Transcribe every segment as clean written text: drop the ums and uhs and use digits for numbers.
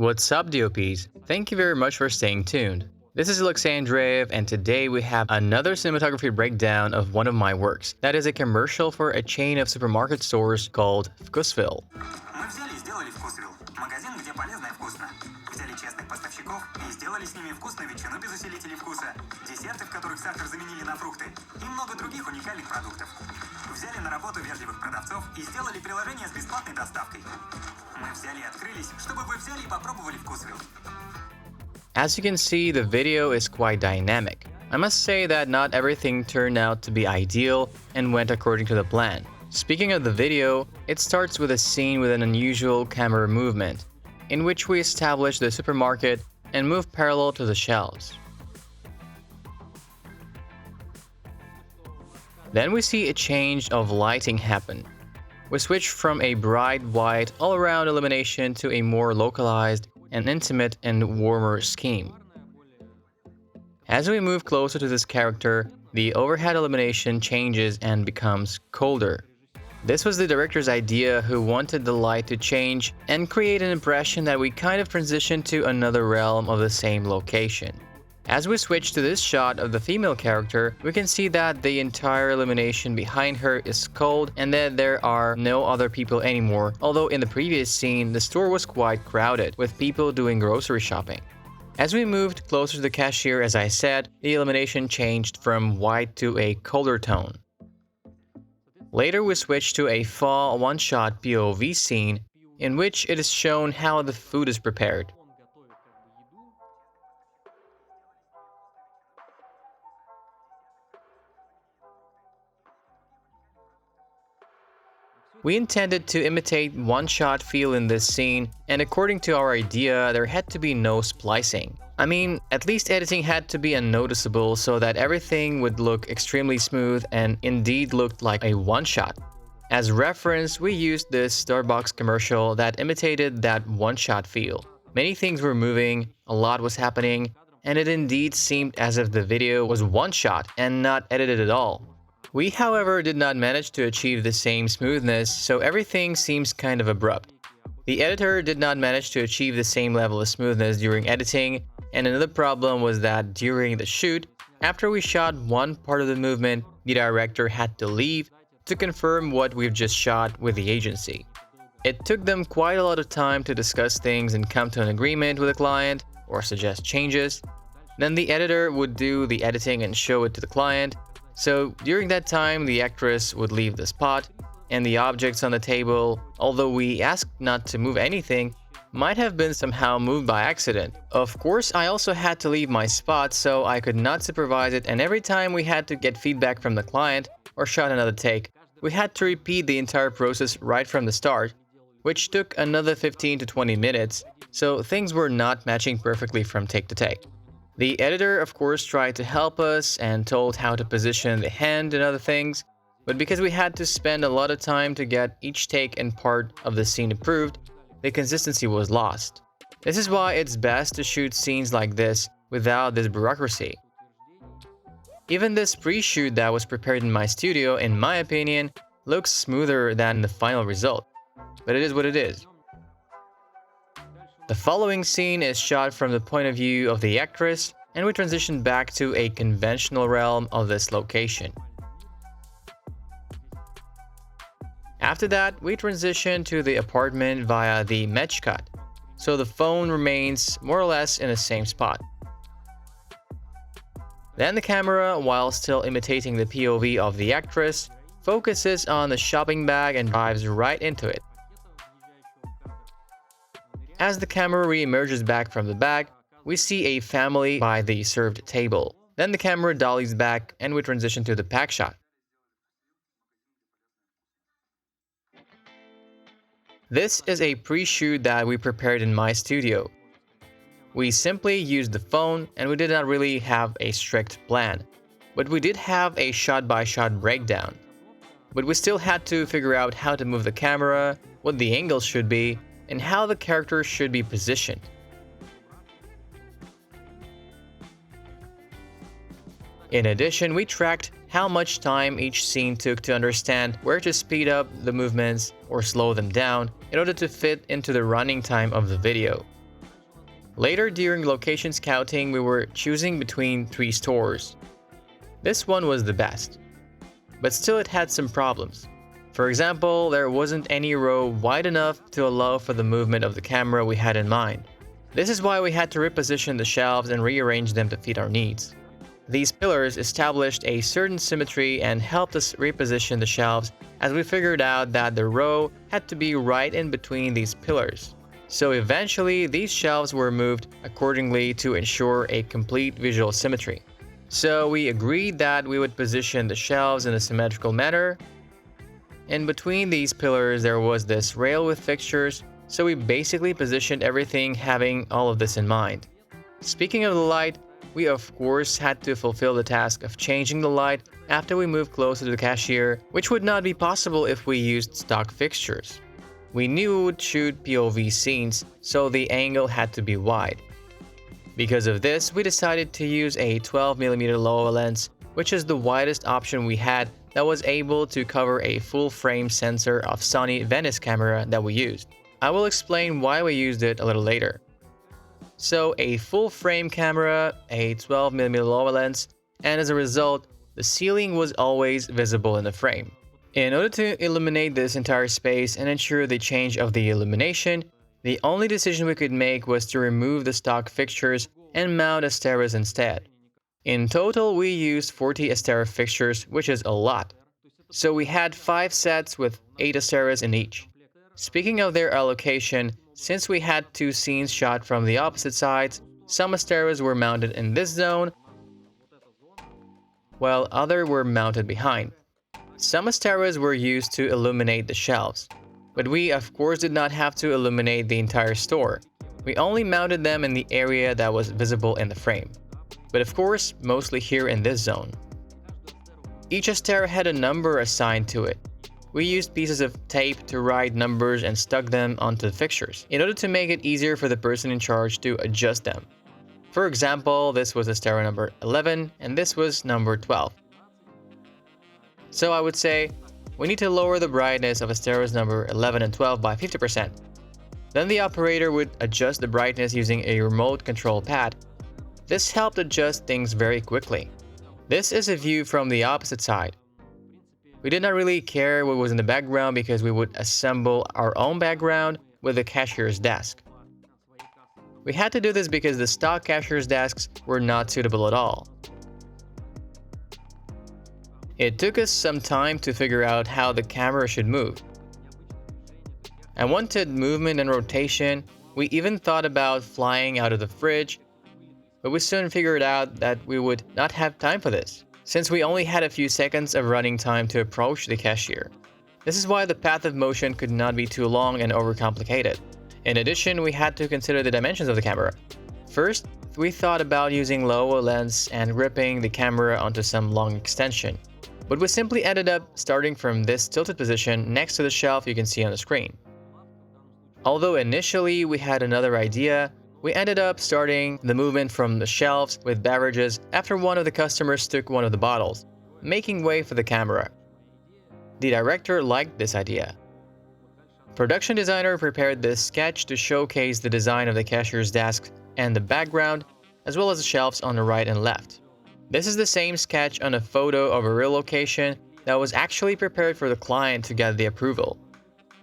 What's up, DOPs? Thank you very much for staying tuned. This is Alexandrev, and today we have another cinematography breakdown of one of my works. That is a commercial for a chain of supermarket stores called Вкусвилл. Мы взяли и сделали Вкусвилл. Магазин, где полезно и вкусно. Взяли честных поставщиков и сделали с ними вкусную ветчину без усилителей вкуса, десерты, в которых сахар заменили на фрукты, и много других уникальных продуктов. Взяли на работу вежливых продавцов и сделали приложение с бесплатной доставкой. Мы взяли и открылись, чтобы вы взяли и попробовали Вкусвилл. As you can see, the video is quite dynamic. I must say that not everything turned out to be ideal and went according to the plan. Speaking of the video, it starts with a scene with an unusual camera movement, in which we establish the supermarket and move parallel to the shelves. Then we see a change of lighting happen. We switch from a bright white all-around illumination to a more localized and intimate and warmer scheme. As we move closer to this character, the overhead illumination changes and becomes colder. This was the director's idea, who wanted the light to change and create an impression that we kind of transition to another realm of the same location. As we switch to this shot of the female character, we can see that the entire illumination behind her is cold and that there are no other people anymore, although in the previous scene, the store was quite crowded, with people doing grocery shopping. As we moved closer to the cashier, as I said, the illumination changed from white to a colder tone. Later, we switched to a fall one-shot POV scene, in which it is shown how the food is prepared. We intended to imitate one-shot feel in this scene, and according to our idea, there had to be no splicing. I mean, at least editing had to be unnoticeable so that everything would look extremely smooth and indeed looked like a one-shot. As reference, we used this Starbucks commercial that imitated that one-shot feel. Many things were moving, a lot was happening, and it indeed seemed as if the video was one-shot and not edited at all. We, however, did not manage to achieve the same smoothness, so everything seems kind of abrupt. The editor did not manage to achieve the same level of smoothness during editing, and another problem was that during the shoot, after we shot one part of the movement, the director had to leave to confirm what we've just shot with the agency. It took them quite a lot of time to discuss things and come to an agreement with the client or suggest changes. Then the editor would do the editing and show it to the client. So during that time, the actress would leave the spot, and the objects on the table, although we asked not to move anything, might have been somehow moved by accident. Of course, I also had to leave my spot, so I could not supervise it, and every time we had to get feedback from the client or shot another take, we had to repeat the entire process right from the start, which took another 15 to 20 minutes, so things were not matching perfectly from take to take. The editor, of course, tried to help us and told how to position the hand and other things, but because we had to spend a lot of time to get each take and part of the scene approved, the consistency was lost. This is why it's best to shoot scenes like this without this bureaucracy. Even this pre-shoot that was prepared in my studio, in my opinion, looks smoother than the final result, but it is what it is. The following scene is shot from the point of view of the actress, and we transition back to a conventional realm of this location. After that, we transition to the apartment via the match cut, so the phone remains more or less in the same spot. Then the camera, while still imitating the POV of the actress, focuses on the shopping bag and dives right into it. As the camera re-emerges back from the bag, we see a family by the served table. Then the camera dollies back and we transition to the pack shot. This is a pre-shoot that we prepared in my studio. We simply used the phone and we did not really have a strict plan, but we did have a shot-by-shot breakdown. But we still had to figure out how to move the camera, what the angles should be, and how the character should be positioned. In addition, we tracked how much time each scene took to understand where to speed up the movements or slow them down in order to fit into the running time of the video. Later, during location scouting, we were choosing between 3 stores. This one was the best, but still it had some problems. For example, there wasn't any row wide enough to allow for the movement of the camera we had in mind. This is why we had to reposition the shelves and rearrange them to fit our needs. These pillars established a certain symmetry and helped us reposition the shelves, as we figured out that the row had to be right in between these pillars. So eventually, these shelves were moved accordingly to ensure a complete visual symmetry. So we agreed that we would position the shelves in a symmetrical manner. In between these pillars, there was this rail with fixtures, so we basically positioned everything having all of this in mind. Speaking of the light, we of course had to fulfill the task of changing the light after we moved closer to the cashier, which would not be possible if we used stock fixtures. We knew we would shoot POV scenes, so the angle had to be wide. Because of this, we decided to use a 12mm Loa lens, which is the widest option we had that was able to cover a full-frame sensor of Sony Venice camera that we used. I will explain why we used it a little later. So a full-frame camera, a 12mm Loa lens, and as a result, the ceiling was always visible in the frame. In order to illuminate this entire space and ensure the change of the illumination, the only decision we could make was to remove the stock fixtures and mount Asteras instead. In total, we used 40 Astera fixtures, which is a lot. So we had 5 sets with 8 Asteras in each. Speaking of their allocation, since we had 2 scenes shot from the opposite sides, some Asteras were mounted in this zone, while others were mounted behind. Some Asteras were used to illuminate the shelves, but we of course did not have to illuminate the entire store. We only mounted them in the area that was visible in the frame, but of course mostly here in this zone. Each Astera had a number assigned to it. We used pieces of tape to write numbers and stuck them onto the fixtures, in order to make it easier for the person in charge to adjust them. For example, this was Astera number 11 and this was number 12. So I would say, we need to lower the brightness of Asteras number 11 and 12 by 50%. Then the operator would adjust the brightness using a remote control pad. This helped adjust things very quickly. This is a view from the opposite side. We did not really care what was in the background because we would assemble our own background with the cashier's desk. We had to do this because the stock cashier's desks were not suitable at all. It took us some time to figure out how the camera should move. I wanted movement and rotation. We even thought about flying out of the fridge, but we soon figured out that we would not have time for this, since we only had a few seconds of running time to approach the cashier. This is why the path of motion could not be too long and overcomplicated. In addition, we had to consider the dimensions of the camera. First, we thought about using Loa lens and gripping the camera onto some long extension, but we simply ended up starting from this tilted position next to the shelf you can see on the screen. Although initially we had another idea, we ended up starting the movement from the shelves with beverages after one of the customers took one of the bottles, making way for the camera. The director liked this idea. Production designer prepared this sketch to showcase the design of the cashier's desk and the background, as well as the shelves on the right and left. This is the same sketch on a photo of a real location that was actually prepared for the client to get the approval.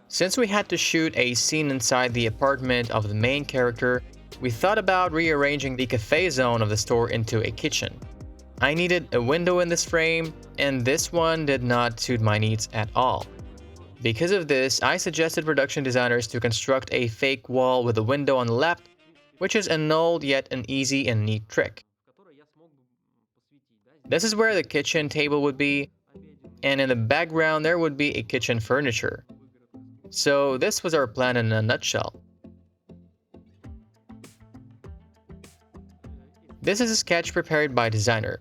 Since we had to shoot a scene inside the apartment of the main character, we thought about rearranging the cafe zone of the store into a kitchen. I needed a window in this frame, and this one did not suit my needs at all. Because of this, I suggested production designers to construct a fake wall with a window on the left, which is an old yet an easy and neat trick. This is where the kitchen table would be, and in the background there would be a kitchen furniture. So this was our plan in a nutshell. This is a sketch prepared by designer.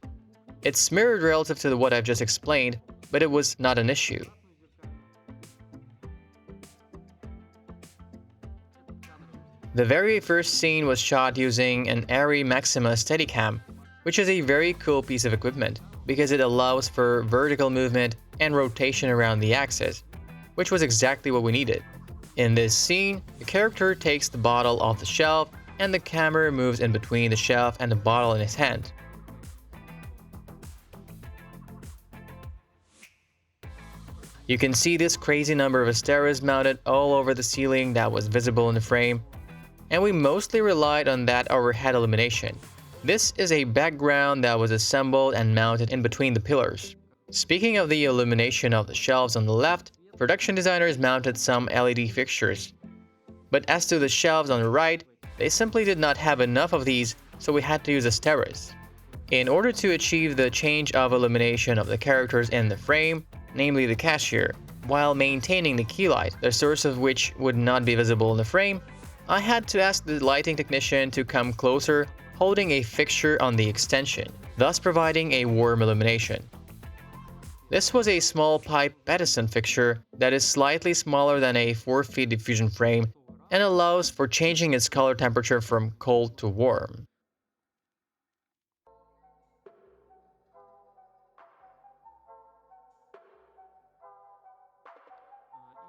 It's mirrored relative to what I've just explained, but it was not an issue. The very first scene was shot using an Arri Maxima Steadicam, which is a very cool piece of equipment because it allows for vertical movement and rotation around the axis, which was exactly what we needed. In this scene, the character takes the bottle off the shelf and the camera moves in between the shelf and the bottle in his hand. You can see this crazy number of Asteras mounted all over the ceiling that was visible in the frame, and we mostly relied on that overhead illumination. This is a background that was assembled and mounted in between the pillars. Speaking of the illumination of the shelves on the left, production designers mounted some LED fixtures. But as to the shelves on the right, they simply did not have enough of these, so we had to use Asteras. In order to achieve the change of illumination of the characters in the frame, namely the cashier, while maintaining the key light, the source of which would not be visible in the frame, I had to ask the lighting technician to come closer, holding a fixture on the extension, thus providing a warm illumination. This was a small pipe Edison fixture that is slightly smaller than a 4-feet diffusion frame and allows for changing its color temperature from cold to warm.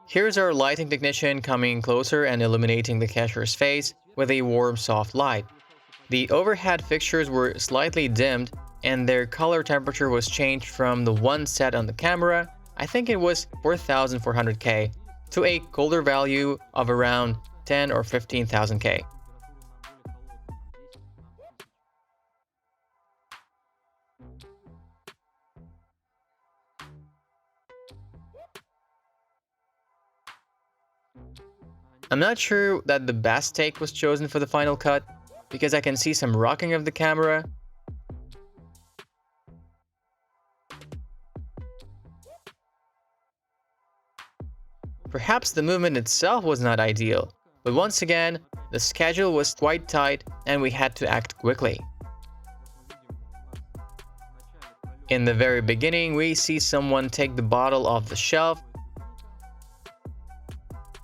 Here's our lighting technician coming closer and illuminating the cashier's face with a warm, soft light. The overhead fixtures were slightly dimmed and their color temperature was changed from the one set on the camera, I think it was 4400 K, to a colder value of around 10 or 15,000 K. I'm not sure that the best take was chosen for the final cut, because I can see some rocking of the camera. Perhaps the movement itself was not ideal, but once again, the schedule was quite tight and we had to act quickly. In the very beginning, we see someone take the bottle off the shelf.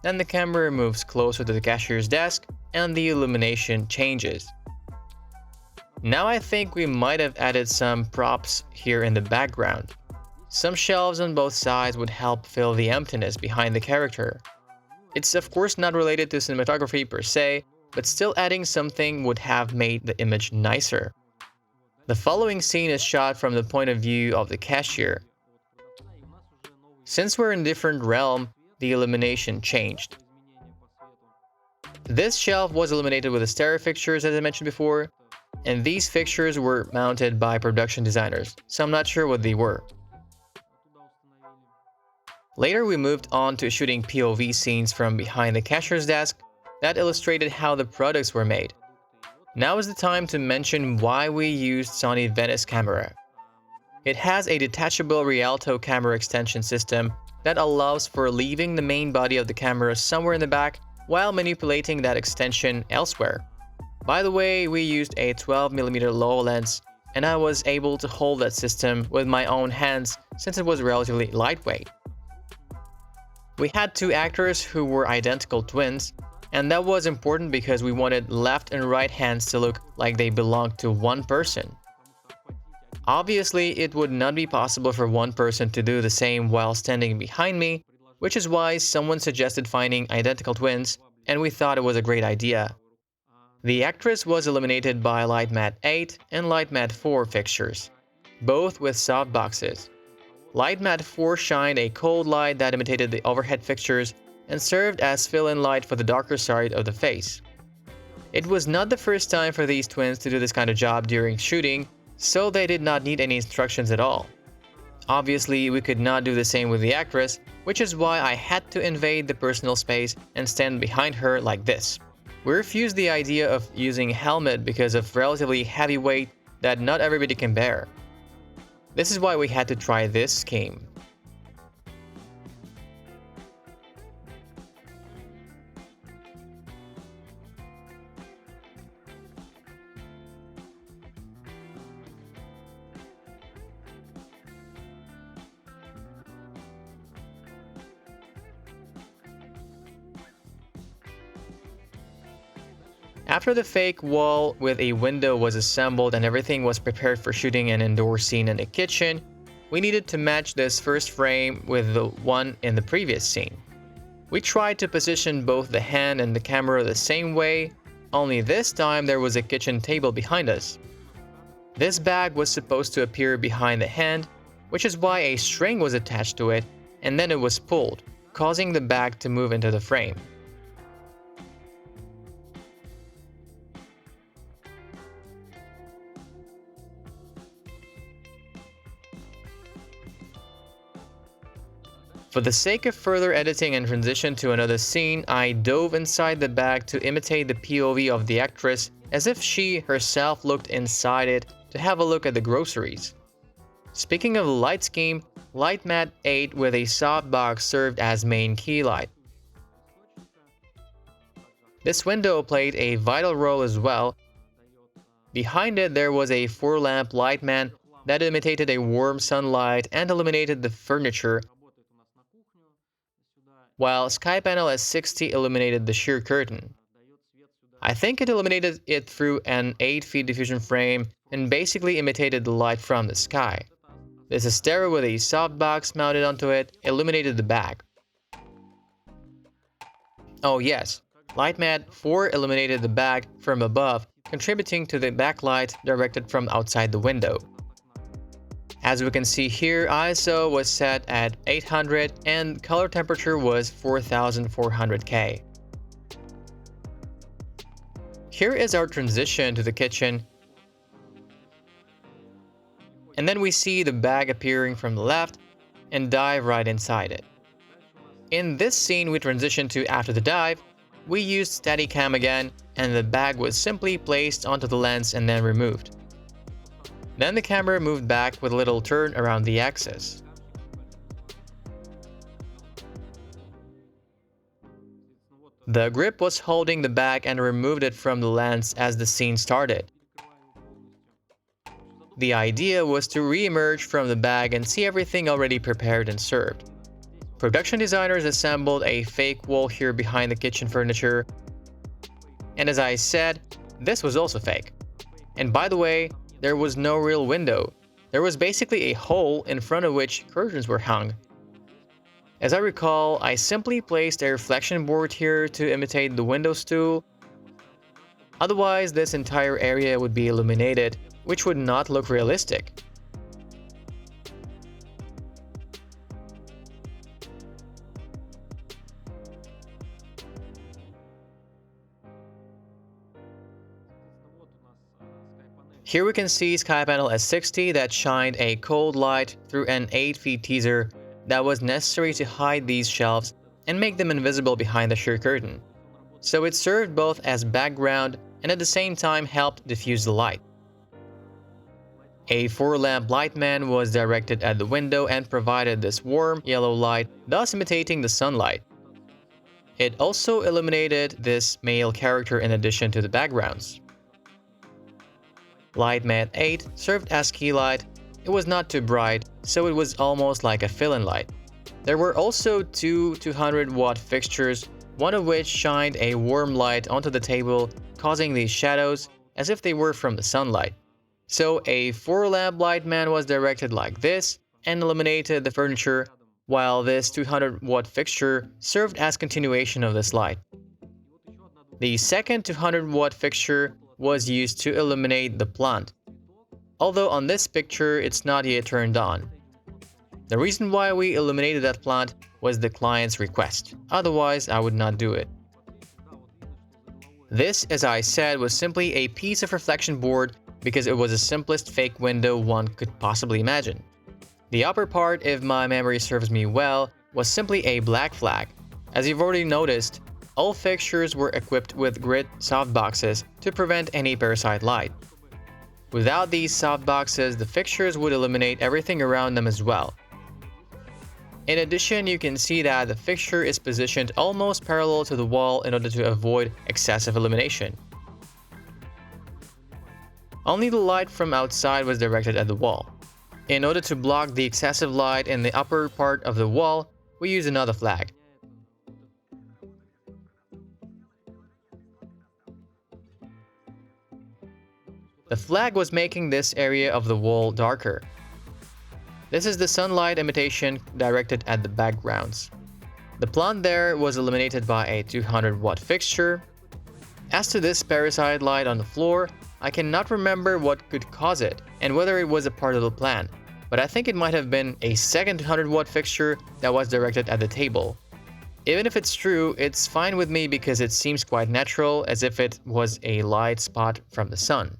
Then the camera moves closer to the cashier's desk and the illumination changes. Now I think we might have added some props here in the background. Some shelves on both sides would help fill the emptiness behind the character. It's of course not related to cinematography per se, but still adding something would have made the image nicer. The following scene is shot from the point of view of the cashier. Since we're in a different realm, the illumination changed. This shelf was illuminated with Asteras fixtures, as I mentioned before, and these fixtures were mounted by production designers, so I'm not sure what they were. Later we moved on to shooting POV scenes from behind the cashier's desk that illustrated how the products were made. Now is the time to mention why we used Sony Venice camera. It has a detachable Rialto camera extension system that allows for leaving the main body of the camera somewhere in the back while manipulating that extension elsewhere. By the way, we used a 12mm low lens, and I was able to hold that system with my own hands since it was relatively lightweight. We had two actors who were identical twins, and that was important because we wanted left and right hands to look like they belonged to one person. Obviously, it would not be possible for one person to do the same while standing behind me, which is why someone suggested finding identical twins, and we thought it was a great idea. The actress was illuminated by Light Matte 8 and Light Matte 4 fixtures, both with soft boxes. Light Matte 4 shined a cold light that imitated the overhead fixtures and served as fill-in light for the darker side of the face. It was not the first time for these twins to do this kind of job during shooting, so they did not need any instructions at all. Obviously, we could not do the same with the actress, which is why I had to invade the personal space and stand behind her like this. We refused the idea of using a helmet because of relatively heavy weight that not everybody can bear. This is why we had to try this scheme. After the fake wall with a window was assembled and everything was prepared for shooting an indoor scene in the kitchen, we needed to match this first frame with the one in the previous scene. We tried to position both the hand and the camera the same way, only this time there was a kitchen table behind us. This bag was supposed to appear behind the hand, which is why a string was attached to it, and then it was pulled, causing the bag to move into the frame. For the sake of further editing and transition to another scene, I dove inside the bag to imitate the POV of the actress as if she herself looked inside it to have a look at the groceries. Speaking of the light scheme, light mat 8 with a softbox served as main key light. This window played a vital role as well. Behind it there was a 4-lamp light man that imitated a warm sunlight and illuminated the furniture, while sky panel S60 illuminated the sheer curtain. I think it illuminated it through an 8-feet diffusion frame and basically imitated the light from the sky. This Asteras with a softbox mounted onto it illuminated the bag. Oh yes, light mat 4 illuminated the bag from above, contributing to the backlight directed from outside the window. As we can see here, ISO was set at 800 and color temperature was 4400K. Here is our transition to the kitchen, and then we see the bag appearing from the left and dive right inside it. In this scene we transition to after the dive. We used Steadicam again, and the bag was simply placed onto the lens and then removed. Then the camera moved back with a little turn around the axis. The grip was holding the bag and removed it from the lens as the scene started. The idea was to re-emerge from the bag and see everything already prepared and served. Production designers assembled a fake wall here behind the kitchen furniture. And as I said, this was also fake. And by the way, there was no real window. There was basically a hole in front of which curtains were hung. As I recall, I simply placed a reflection board here to imitate the window stool. Otherwise, this entire area would be illuminated, which would not look realistic. Here we can see sky panel S60 that shined a cold light through an 8-feet teaser that was necessary to hide these shelves and make them invisible behind the sheer curtain. So it served both as background and at the same time helped diffuse the light. A 4-lamp light man was directed at the window and provided this warm yellow light, thus imitating the sunlight. It also illuminated this male character in addition to the backgrounds. Light mat 8 served as key light. It was not too bright, so it was almost like a fill-in light. There were also two 200-watt fixtures, one of which shined a warm light onto the table, causing these shadows as if they were from the sunlight. So a 4-lamp light man was directed like this and illuminated the furniture, while this 200-watt fixture served as continuation of this light. The second 200-watt fixture was used to illuminate the plant, although on this picture it's not yet turned on. The reason why we illuminated that plant was the client's request, otherwise I would not do it. This, as I said, was simply a piece of reflection board because it was the simplest fake window one could possibly imagine. The upper part, if my memory serves me well, was simply a black flag. As you've already noticed, all fixtures were equipped with grid softboxes to prevent any parasite light. Without these softboxes, the fixtures would illuminate everything around them as well. In addition, you can see that the fixture is positioned almost parallel to the wall in order to avoid excessive illumination. Only the light from outside was directed at the wall. In order to block the excessive light in the upper part of the wall, we use another flag. The flag was making this area of the wall darker. This is the sunlight imitation directed at the backgrounds. The plant there was illuminated by a 200-watt fixture. As to this parasite light on the floor, I cannot remember what could cause it and whether it was a part of the plan, but I think it might have been a second 100-watt fixture that was directed at the table. Even if it's true, it's fine with me because it seems quite natural, as if it was a light spot from the sun.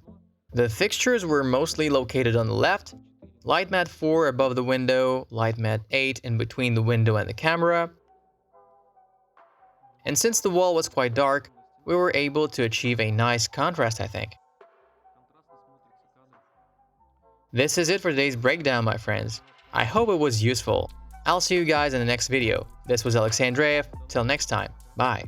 The fixtures were mostly located on the left, light mat 4 above the window, light mat 8 in between the window and the camera. And since the wall was quite dark, we were able to achieve a nice contrast, I think. This is it for today's breakdown, my friends. I hope it was useful. I'll see you guys in the next video. This was Alexandreev. Till next time. Bye.